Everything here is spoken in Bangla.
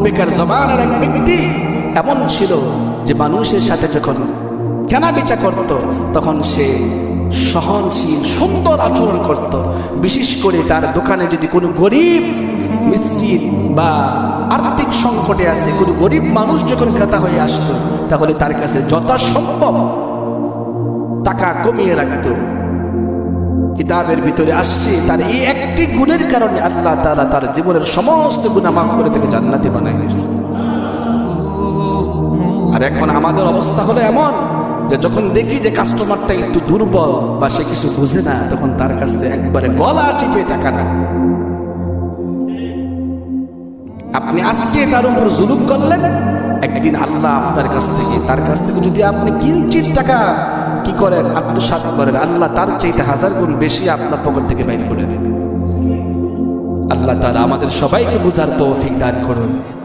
বেকার জমানার এক ব্যক্তি এমন ছিল যে মানুষের সাথে যখন কেনা বেচা করত তখন সে সহনশীল সুন্দর আচরণ করত। বিশেষ করে তার দোকানে যদি কোনো গরিব মিসকিন বা আর্থিক সংকটে আছে, কোনো গরিব মানুষ যখন ক্রেতা হয়ে আসতো তাহলে তার কাছে যথাসম্ভব টাকা কমিয়ে রাখত। কিতাবের ভিতরে আসছে তার এই একটি গুণের কারণে আল্লাহ তাআলা তার জীবনের সমস্ত গুনাহ মাফ করে তাকে জান্নাতে বানায় দিয়েছে। আর এখন আমাদের অবস্থা হলো এমন যে যখন দেখি যে কাস্টমারটা একটু দুর্বল বা সে কিছু বুঝে না, তখন তার কাছ থেকে একবারে গলা টিপে টাকা না। আপনি আজকে তার উপর জুলুম করলেন, একদিন আল্লাহ আপনার কাছ থেকে তার কাছ থেকে যদি আপনি কিঞ্চিত টাকা কি করেন আত্মসাৎ করেন, আল্লাহ তার চাইতে 1000 গুণ বেশি আপনার পকেট থেকে বাইর করে দেবেন। আল্লাহ তাআলা আমাদের সবাইকে বুঝার তৌফিক দান করুন।